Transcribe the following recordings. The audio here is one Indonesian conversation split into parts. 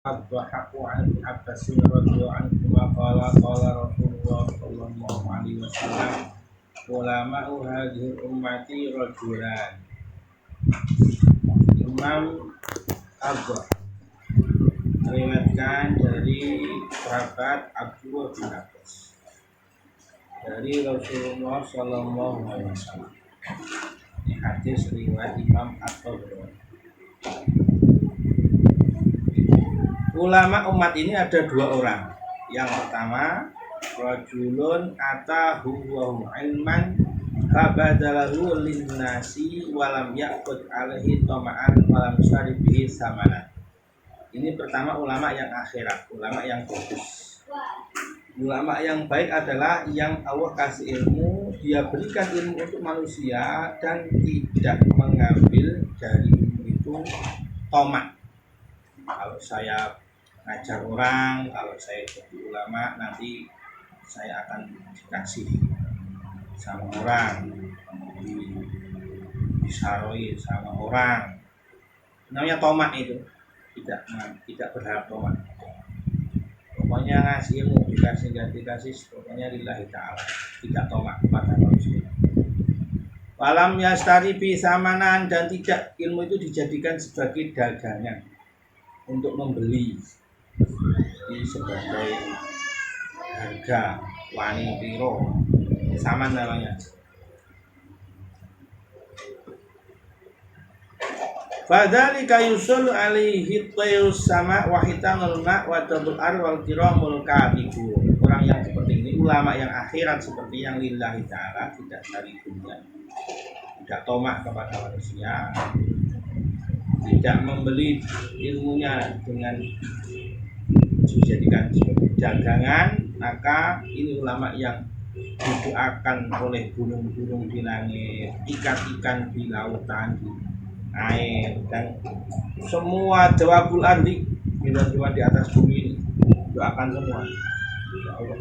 الضحك عن ابن عباس رضي الله عنهما قال قال رسول الله صلى الله عليه وسلم علماء هذه ummati rajulan. Imam Abu meriwayatkan dari sahabat Abdullah bin Abbas dari Rasulullah Sallallahu Alaihi Wasallam. Ini hadis riwayat Imam At-Tabrani. Ulama umat ini ada dua orang. Yang pertama, rajulun atahu wa ilman fabadalahu linnasi walam yaqud alaihi tama'an walam syarib bihi samana. Ini pertama ulama yang akhirat, ulama yang bagus. Ulama yang baik adalah yang Allah kasih ilmu, dia berikan ilmu untuk manusia dan tidak mengambil dari ilmu itu tomak. Kalau saya ngajar orang, kalau saya jadi ulama, nanti saya akan dikasih sama orang, disaroi sama orang. Namanya tomak itu, tidak berharap tomak. Pokoknya ngasih ilmu, dikasih nggak dikasih, pokoknya lillahi ta'ala, tidak tomak kepada manusia. Walam yastari bi samanan, dan tidak ilmu itu dijadikan sebagai dagangan untuk membeli sebagai harga wani piro saman namanya. Fadzalika yusallu alaihi tayrus sama wa hitanul ma wa tabul ar wal kiramul katibu. Orang yang seperti ini, ulama yang akhirat seperti yang lillahi ta'ala, tidak cari dunia, tidak tomak kepada manusia, tidak membeli ilmunya dengan dijadikan sebagai dagangan, maka ini ulama yang didoakan oleh burung-burung di langit, ikan-ikan di lautan, di air, dan semua dawabul ardi, hewan-hewan di atas bumi ini doakan semua, ya Allah.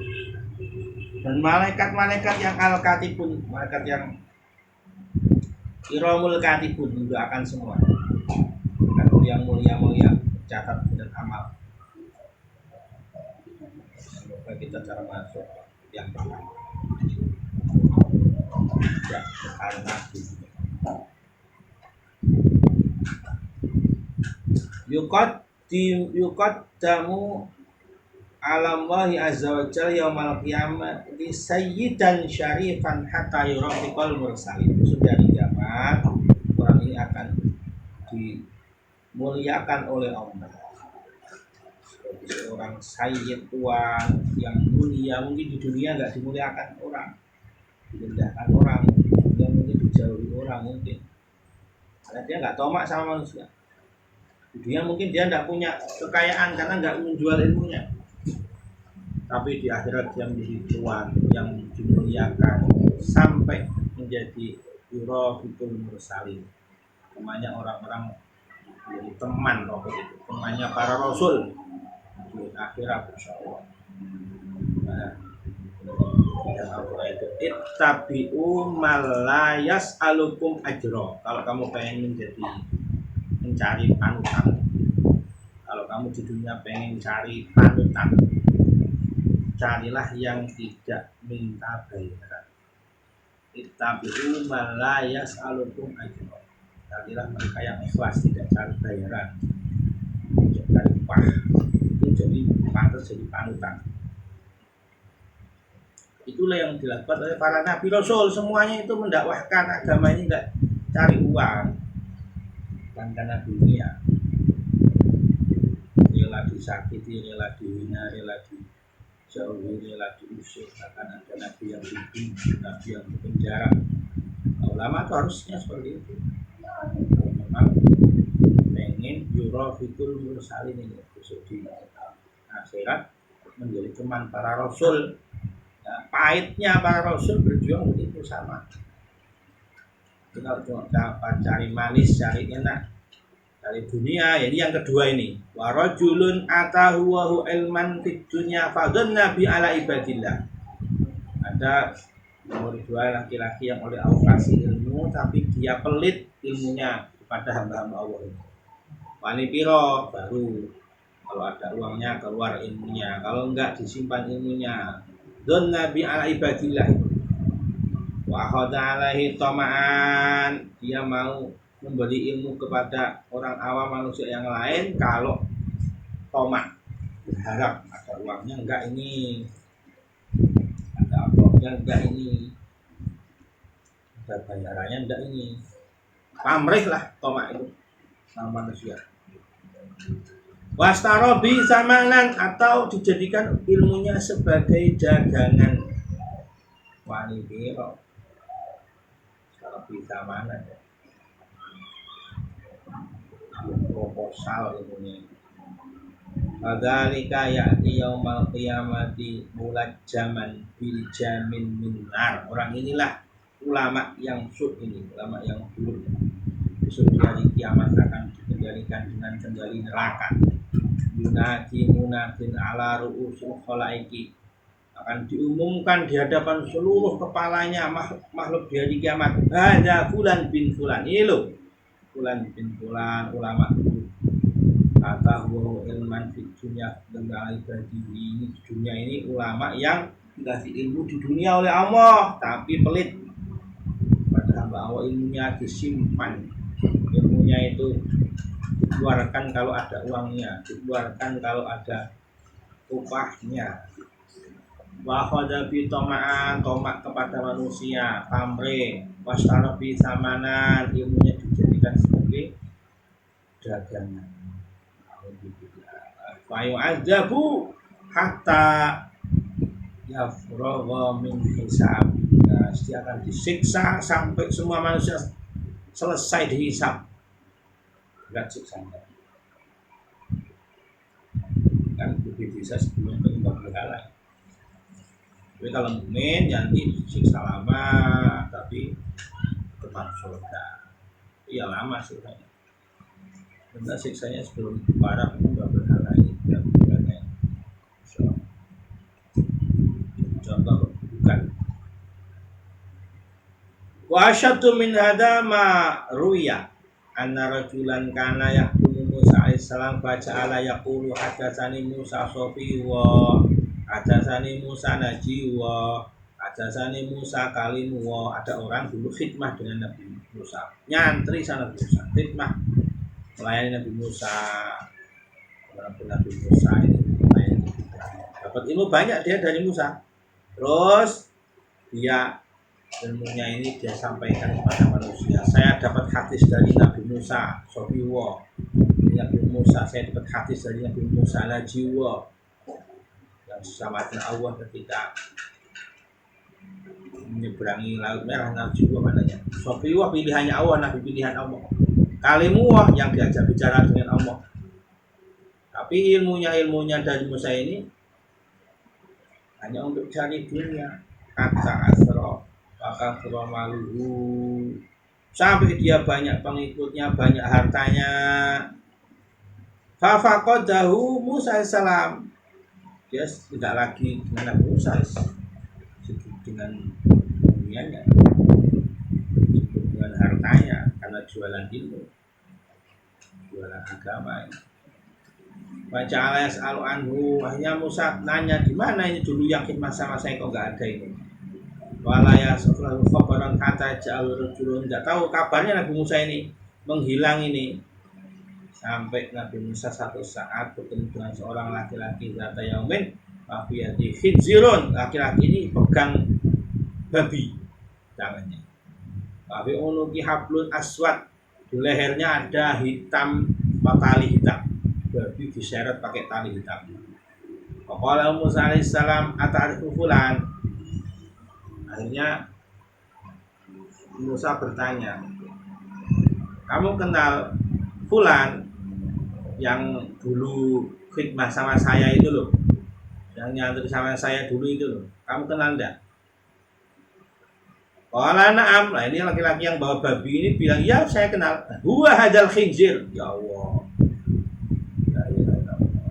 Dan malaikat-malaikat yang al-katibun, malaikat yang kiramul katibun mendoakan semua, yang mulia-mulia catat dan amal. Semoga kita cara masuk yang pertama. Ya, karena yuqaddamu alallahi azza wa jalla yaumal qiyamah di sayyidan syarifan hatta yurafiqal mursalin. Sudah dijabat, orang ini akan dimuliakan oleh Allah sebagai seorang sayyid, tuan yang mulia. Mungkin di dunia nggak dimuliakan orang, direndahkan orang, dia mungkin dijauhi orang, mungkin karena dia nggak tomak sama manusia. Di dunia mungkin dia nggak punya kekayaan karena nggak menjual ilmunya, tapi di akhirat dia menjadi tuan yang dimuliakan sampai menjadi yurafiqul mursalin, namanya orang-orang jadi teman roh itu, temannya para rasul di akhirat insyaallah. Nah, yang Allah itu ittabi'u malayas alukum ajro. Kalau kamu pengen mencari panutan, kalau kamu di dunia pengen cari panutan, carilah yang tidak minta bayaran. Ittabi'u malayas alukum ajro. Carilah mereka yang ikhlas, tidak cari bayaran, tidak cari upah, itu jadi pantas jadi panutan. Itulah yang dilakukan oleh para nabi rasul, semuanya itu mendakwahkan agama ini enggak cari uang, bukan karena dunia. Rela disakiti, rela dihina, rela dijauhi, rela diusir. Bahkan ada nabi yang dibunuh, nabi yang dipenjara. Ulama itu harusnya seperti itu. Memang pengen yurafiqul mursalin ini besok di akhirat menjadi teman para rasul. Nah, pahitnya para rasul berjuang begitu sama. Kita cuma dapat cari manis, cari enak, cari dunia. Jadi yang kedua ini, wa rajulun atahu wa ilman fid dunya fadhanna bi ala ibadillah. Ada nomor dua, laki-laki yang oleh Allah kasih ilmu tapi dia pelit ilmunya kepada hamba-hamba Allah. Wani piro baru Kalau ada uangnya keluar ilmunya, kalau enggak disimpan ilmunya. Don nabi ala ibadillah. Wa khada alaihi tama'an, dia mau memberi ilmu kepada orang awam manusia yang lain kalau tomak, berharap ada uangnya enggak ini, ada uangnya enggak ini, ada bayarannya enggak ini. Pamrih lah tomak itu sama manusia. Wastarobi samanan, atau dijadikan ilmunya sebagai dagangan. Wanita wastarobi samanan, proposal ilmunya. Fadzalika ya'ti yaumal qiyamati mulajjaman bil jamin min nar. Orang inilah ulama yang sud ini, ulama yang buruk. Besok di hari kiamat akan dikendalikan dengan kendali neraka. Yunadi munadin ala ru'usul khalaiki, akan diumumkan di hadapan seluruh kepalanya makhluk di hari kiamat. Hadza fulan bin fulan, ini loh fulan bin fulan, ulama atahu ilman di dunia dengan ibadi. Ini di dunia ini ulama yang dikasih ilmu di dunia oleh Allah, tapi pelit. Padahal bahwa ilmunya disimpan, ilmunya itu dikeluarkan kalau ada uangnya, dikeluarkan kalau ada upahnya. Wa khadabi toma'an, tomak kepada manusia, pamrih. Wastarobi samanan, ilmunya dijadikan sebagai dagangan. Wa yu'adzabu hatta yafragha min hisabina, dia akan disiksa sampai semua manusia selesai dihisab. Berat siksanya. Kan lebih bisa sebelum penyembah berhala. Tapi kalau mukmin nanti siksa lama, tapi tetap surga. Iya lama siksanya. Karena siksanya sebelum para penyembah berhala ini tidak berhala. Contoh bukan. Wa asyaddu min hada ma ruya anna rajulan kana yahkumu Musa alaihissalam baca ala yaqulu hadatsani Musa sofi wa hadatsani Musa naji wa hadatsani Musa kalimu wa. Ada orang dulu khidmah dengan Nabi Musa, nyantri sana Nabi Musa, khidmah melayani Nabi Musa. Nabi Musa ini melayani, dapat ilmu banyak dia dari Musa. Terus dia ilmunya ini dia sampaikan kepada manusia. Saya dapat hadis dari Nabi Musa, sofiwo. Nabi Musa, saya dapat hadis dari Nabi Musa najiwa, yang sama dengan Allah ketika menyeberangi laut merah. Najiwa maknanya. Sofiwo pilihannya Allah, Nabi pilihan Allah. Kalimuwah yang diajak bicara dengan Allah. Tapi ilmunya dari Musa ini hanya untuk cari dunia. Kata asro, maka maluhu, sampai dia banyak pengikutnya, banyak hartanya. Fafaqadahu Musa alaihissalam, dia tidak lagi dengan Nabi Musa, dengan dunianya, dengan hartanya, karena jualan ilmu, jualan agama. Baca alayas alu anhu, akhirnya Musa nanya, di mana ini dulu yang khidmah-sama saya kok nggak ada ini. Walaya selalu khabaran kata jalur rajulun, nggak tahu kabarnya Nabi Musa ini menghilang ini. Sampai Nabi Musa satu saat bertemu dengan seorang laki-laki zata yaumin mafiyati khizirun, laki-laki ini pegang babi tangannya. Babi unuki hablun aswad, di lehernya ada hitam, tali hitam. Babi diseret pakai tali hitam. Qala Musa alaihissalam ata'rifu fulan. Akhirnya Musa bertanya, kamu kenal fulan yang dulu khidmah sama saya itu loh, yang nyantri sama saya dulu itu loh, kamu kenal enggak? Qala na'am. Nah ini laki-laki yang bawa babi ini bilang, ya saya kenal. Huwa hadzal khinzir. Ya Allah,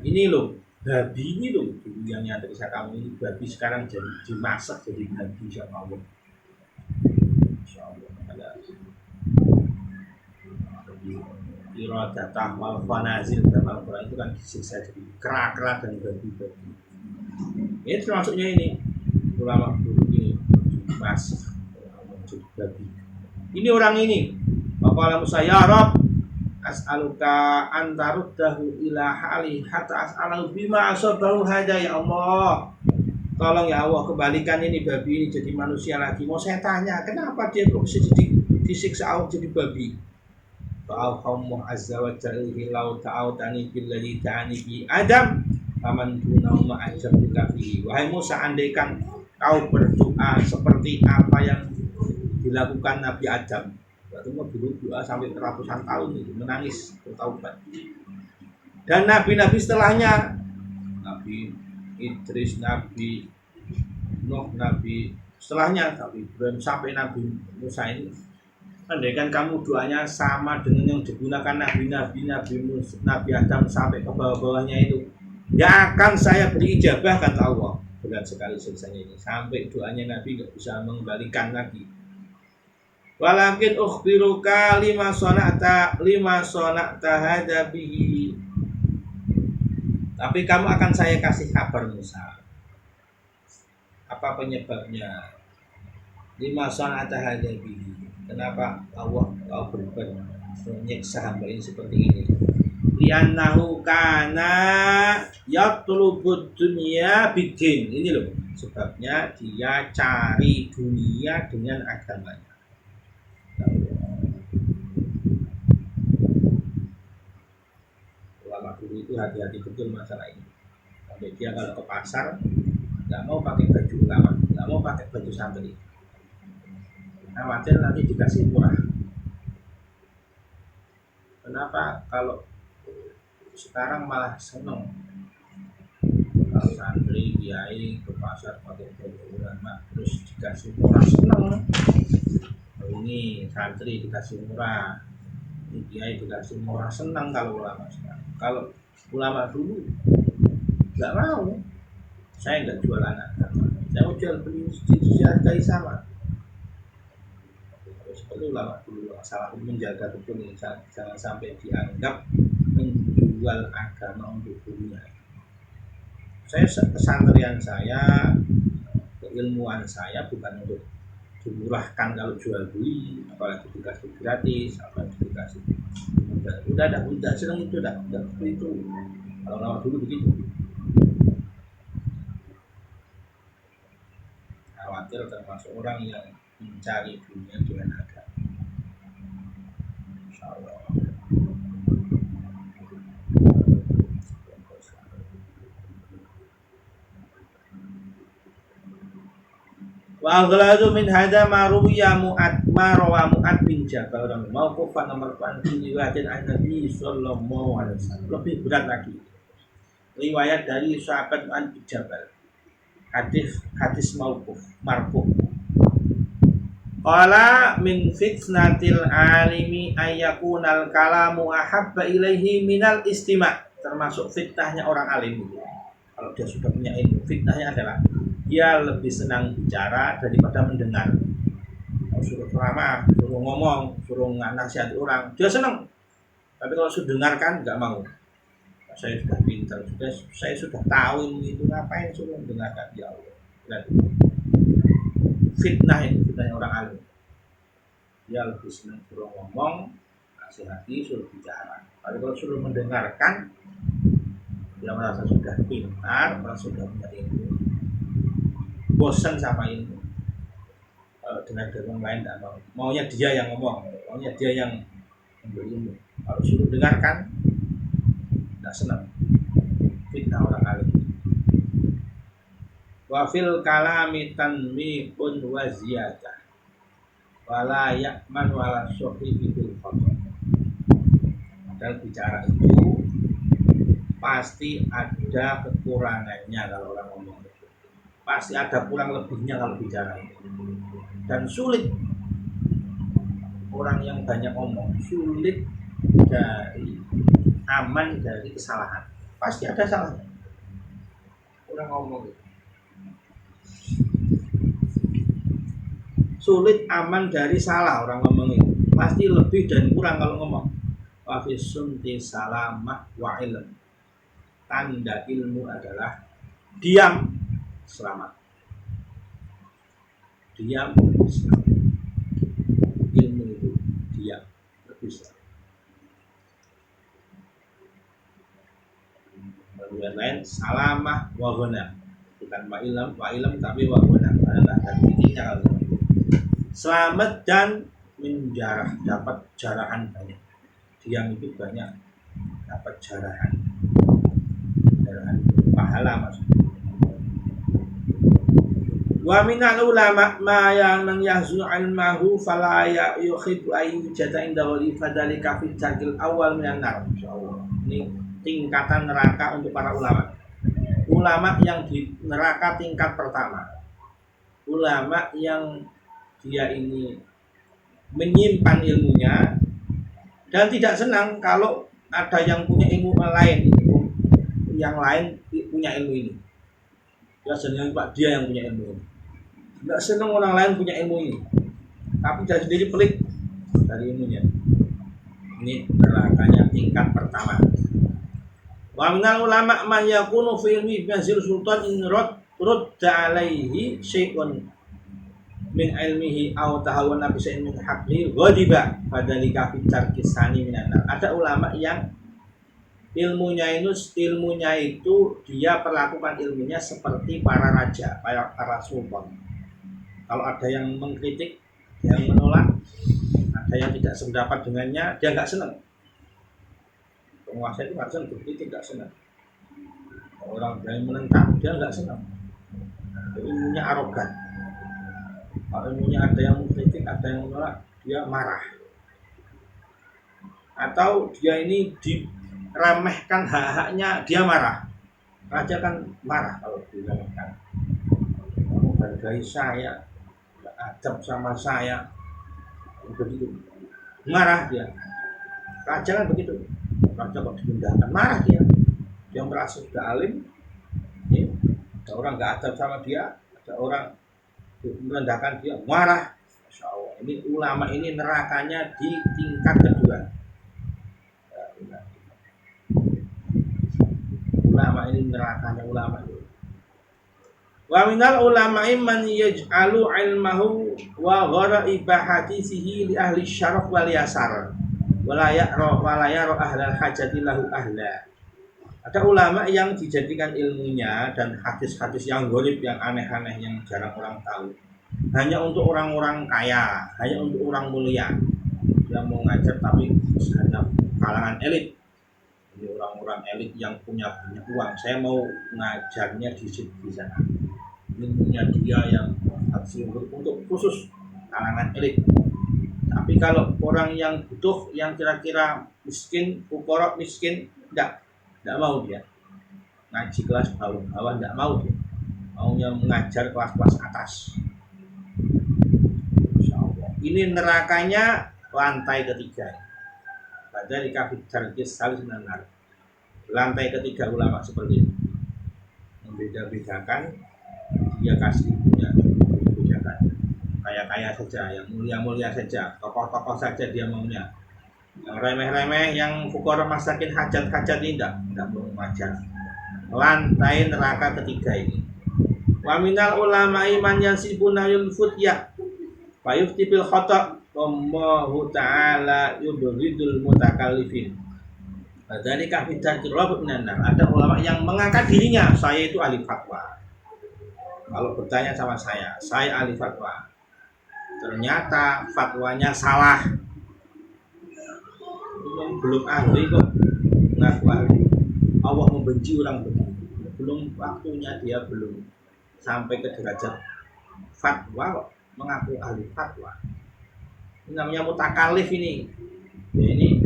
ini loh babi ini loh, dulu yang nyantri saya kamu ini babi, sekarang jadi dimasak jadi babi sama Allah. Insya Allah ada iradatah wal fanazil dalam Al-Quran itu kan disiksa jadi kera-kera dan babi-babi. Ini termasuknya ini ulama dulu ini masih jadi babi. Ini orang ini Bapak Musa ya Rob as'aluka antaruddahu ila hali hatta as'alahu bima asabahu hada ya Allah. Tolong ya Allah kembalikan ini babi ini jadi manusia lagi. Mau saya tanya kenapa dia kok bisa jadi disiksa Allah jadi babi? Fa'alhammu azza wa jalla lau ta'autani billadhi ta'ani bi Adam faman dunau ma'ajab billahi. Wahai Musa, andaikan kau berdoa seperti apa yang dilakukan Nabi Adam, berarti mau dulu doa sampai ratusan tahun itu menangis bertaubat. Dan nabi-nabi setelahnya, Nabi Idris, Nabi Nuh, Nabi setelahnya, Nabi Ibrahim sampai Nabi Musa ini, andaikan kamu doanya sama dengan yang digunakan nabi-nabi, Nabi Adam sampai ke bawah-bawahnya itu, ya akan saya beri ijabah kata Allah. Berat sekali siksanya ini, sampai doanya Nabi nggak bisa mengembalikan lagi. Walakin ukhbiruka lima sona'ta hada bihi. Tapi kamu akan saya kasih kabar Musa. Apa penyebabnya? Lima sona'ta hada bihi. Kenapa Allah berbuat menyiksa hamba ini seperti ini? Li'annahu kana yatlubud dunya bidin. Ini loh sebabnya dia cari dunia dengan agamanya. Ulama dulu itu hati-hati betul masalah ini. Sampai dia kalau ke pasar nggak mau pakai baju ulama, nggak mau pakai baju santri. Khawatir nanti dikasih murah. Kenapa kalau sekarang malah seneng kalau santri kiai ke pasar pakai baju ulama terus dikasih murah seneng. Ini santri dikasih murah, ini kiai dikasih murah senang kalau ulama sekarang. Kalau ulama dulu nggak mau, saya nggak jual anak, saya mau jual beli dihargai sama. Seperti ulama dulu salah menjaga betul ini, jangan sampai dianggap menjual agama untuk dunia. Saya pesantren saya, keilmuan saya bukan untuk dimurahkan kalau jual beli, apalagi dikasih gratis, apalagi dikasih udah senang itu udah itu. Kalau lama dulu begitu, khawatir termasuk orang yang mencari dunia dengan agama. Insyaallah. Wa aghladu min hada ma ruwiya rawa Mu'ad bin Jabal dan mauqufan nomor 4 riwayat Nabi sallallahu alaihi wasallam. Lebih berat lagi. Riwayat dari sahabat Mu'ad bin Jabal. Hadis mauquf marfu. Qala min fitnatil alimi ayyakunal kalamu ahabba ilaihi minal istima'. Termasuk fitnahnya orang alim. Kalau dia sudah punya ilmu, fitnahnya adalah dia lebih senang bicara daripada mendengar. Kalau suruh ceramah, suruh ngomong, suruh nasihat orang, dia senang. Tapi kalau suruh dengarkan, nggak mau. Saya sudah pintar, saya sudah tahu itu, ngapain suruh mendengarkan ya Allah. Dan fitnahnya orang alim. Dia lebih senang suruh ngomong, nasihati, suruh bicara. Tapi kalau suruh mendengarkan, dia merasa sudah pintar, merasa sudah punya ilmu. Bosan sama ilmu. Kalau dengar dari orang lain tidak mau. Maunya dia yang ngomong, maunya dia yang memberi ilmu. Kalau suruh dengarkan, tidak senang. Fitnah orang alim. Wa fil kalami tanmihun wa ziyadah. Wala ya'man wala sohibi bil khotob. Padahal bicara itu pasti ada kekurangannya kalau orang ngomong. Pasti ada kurang lebihnya kalau bicara itu. Dan sulit orang yang banyak ngomong, sulit dari aman dari kesalahan. Pasti ada salahnya. Orang ngomong itu. Sulit aman dari salah orang ngomong itu. Pasti lebih dan kurang kalau ngomong. Wa fi sunti salamah wa ilm. Tanda ilmu adalah diam selamat. Diam selamat. Ilmu itu diam lebih selamat. Yang lain salamah wa ghana. Bukan wa ilm tapi wa ghana. Dan intinya kalau selamat dan menjarah, dapat jarahan banyak. Diam itu banyak dapat jarahan pahala maksudnya. Wa minal ulama ma yang yahzu ilmahu fala yukhib ay jata inda wali fadalika fi jadil awal minan nar. Insyaallah. Ini tingkatan neraka untuk para ulama. Ulama yang di neraka tingkat pertama. Ulama yang dia ini menyimpan ilmunya dan tidak senang kalau ada yang punya ilmu lain, yang lain punya ilmu ini. Dia senang Pak dia yang punya ilmu ini. Tidak senang orang lain punya ilmu ini, tapi dia sendiri pelit dari ilmunya. Ini nerakanya tingkat pertama. Wa minal ulama man yakunu fi ilmi bazil sultan in rudda alaihi syai'un min ilmihi aw tahawwana bi syai'in min haqqihi ghadiba fadzalika fi tarkisani minan nar. Ada ulama yang ilmunya itu dia perlakukan ilmunya seperti para raja, para sultan. Kalau ada yang mengkritik, yang menolak, ada yang tidak sependapat dengannya, dia nggak senang. Penguasa itu nggak senang, berkritik nggak senang. Orang yang menentang, dia nggak senang. Ilmunya arogan. Kalau ilmunya ada yang mengkritik, ada yang menolak, dia marah. Atau dia ini diremehkan hak-haknya, dia marah. Raja kan marah kalau diremehkan. Kamu hargai saya, adab sama saya, begitu. Marah dia. Raja kan begitu. Raja kok dimudahkan, marah dia. Dia merasa sudah alim, ada orang nggak adab sama dia, ada orang merendahkan dia, marah. Masya Allah, ini ulama ini nerakanya di tingkat kedua. Ulama ini nerakanya ulama. Wa minal ulama'i man yaj'alu ilmahu wa ghara'iba hadisihi li ahli syaraf wal yasar wa la yara ahlal hajati lahu ahla. Ada ulama yang dijadikan ilmunya dan hadis-hadis yang gharib, yang aneh-aneh, yang jarang orang tahu, hanya untuk orang-orang kaya, hanya untuk orang mulia. Dia mau ngajar tapi hanya kalangan elit. Ini orang-orang elit yang punya banyak uang. Saya mau ngajarnya di sana. Ilmunya dia yang hadis untuk khusus kalangan elit. Tapi kalau orang yang butuh, yang kira-kira miskin, fuqara miskin, enggak mau dia ngaji kelas bawah, enggak mau dia, maunya mengajar kelas-kelas atas. Insyaallah. Ini nerakanya lantai ketiga. Pada di kafir jarkis salis menar. Lantai ketiga ulama seperti ini. Membeda-bedakan, dia kasih punya bedakan. Kaya-kaya saja, yang mulia-mulia saja, tokoh-tokoh saja dia maunya. Yang remeh-remeh, yang fuqara masakin hajat-hajat ini enggak mau mengajar. Lantai neraka ketiga ini. Wa minal ulama'i man yansibuna yulfutya fa yufti bil khata' wallahu ta'ala yubghidul mutakallifin. Dari kafidar kirabut minan. Ada ulama yang mengangkat dirinya, saya itu ahli fatwa. Kalau bertanya sama saya ahli fatwa. Ternyata fatwanya salah. Belum ahli kok ngaku ahli. Allah membenci orang begini. Belum waktunya, dia belum sampai ke derajat fatwa kok mengaku ahli fatwa. Ini namanya mutakallif ini. Ya, ini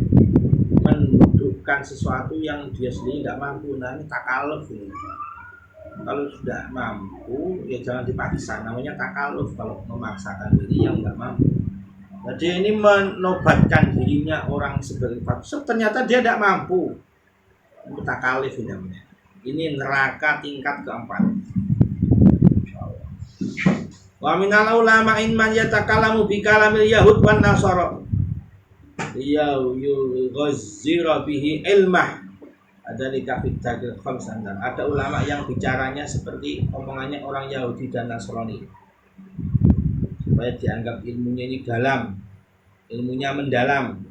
mendudukkan sesuatu yang dia sendiri tidak mampu. Nah, ini takalluf ini. Kalau sudah mampu ya jangan dipaksa, namanya takalluf kalau memaksakan diri yang nggak mampu. Jadi ini menobatkan dirinya orang sebagai fatwa, ternyata dia tidak mampu. Takalluf ini namanya. Ini neraka tingkat keempat. Wa minal ulama in man yatakallamu bi kalamil yahud wan nasara. yughzira bihi ilmah. Ada di kafidakil khamsan. Ada ulama yang bicaranya seperti omongannya orang Yahudi dan Nasrani, supaya dianggap ilmunya ini dalam, ilmunya mendalam,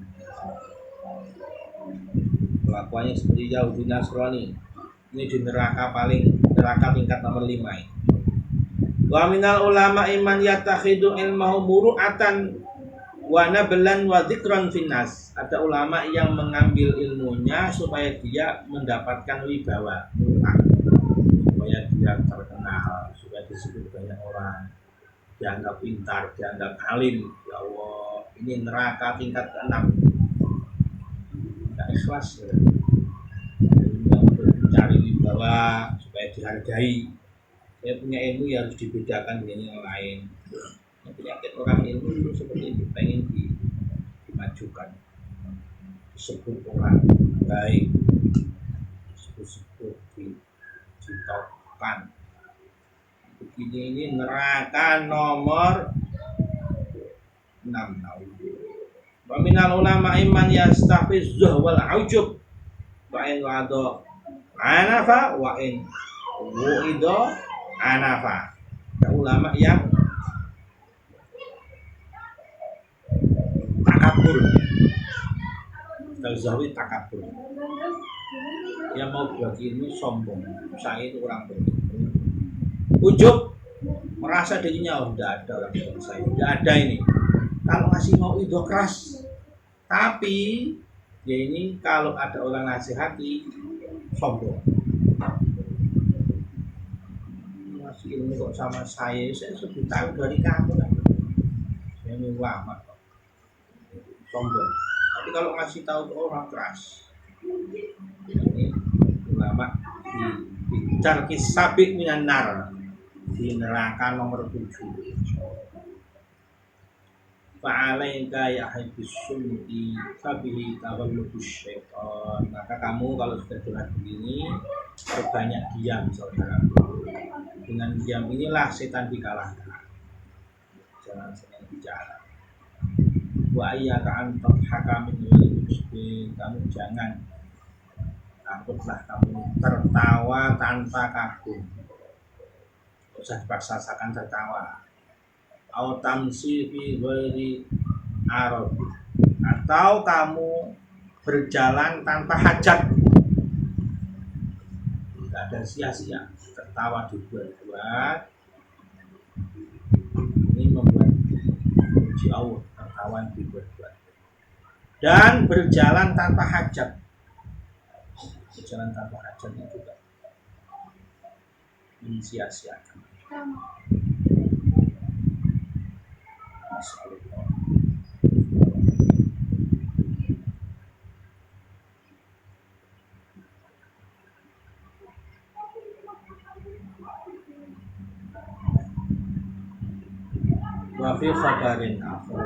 kelakuannya seperti Yahudi Nasrani. Ini di neraka tingkat nomor 5 ini. Wa minal ulama iman yatakhidu ilmahu muru'atan wa nablan wa dzikran finnas. Ada ulama yang mengambil ilmunya supaya dia mendapatkan wibawa, supaya dia terkenal, supaya disebut banyak orang, dianggap pintar, dianggap alim. Ya Allah, ini neraka tingkat ke-6. Tidak ikhlas ya. Mencari wibawa supaya dihargai. Saya punya ilmu ya harus dibedakan dengan yang lain. Penyakit orang ilmu itu seperti itu, pengen dimajukan, disebut orang baik, disebut ditopkan. Begini ini neraka nomor 6. Wa minal ulama iman yastafizuh wal ujub wa in wado anafa wa in wu'ido anafa. Ada ulama yang takabur, Al-Zawi takabur, yang mau bagi ilmu sombong, saya itu orang berilmu. Ujub, merasa dirinya tidak ada orang seperti saya, tidak ada ini. Kalau masih mau itu keras, tapi ya ini kalau ada orang nasihati sombong. Masih ilmu kok sama saya lebih tahu dari kamu kan? Saya ini ulama kok, sombong. Tapi kalau ngasih tahu ke orang keras, ini ulama di Tarkis Sabik minan nar, di neraka nomor 7. Fa'alaika ya haibis sunni fabihi tawallubus syaitan. Maka kamu kalau sudah curhat begini, perbanyak diam saudara. Dengan diam inilah setan dikalahkan. Jangan senang bicara. Wa ayyaka an tadhaka min ghairi musbin. Kamu jangan, takutlah kamu tertawa tanpa kagum. Tidak usah dipaksakan tertawa. Au tamsi fi ghairi arad. Atau kamu berjalan tanpa hajat. Tidak ada sia-sia. Tertawa dibuat-buat. Ini membuat puji Allah. Tertawa dibuat-buat. Dan berjalan tanpa hajat. Berjalan tanpa hajat itu juga mensia-siakan. Wa fi khabarin akhir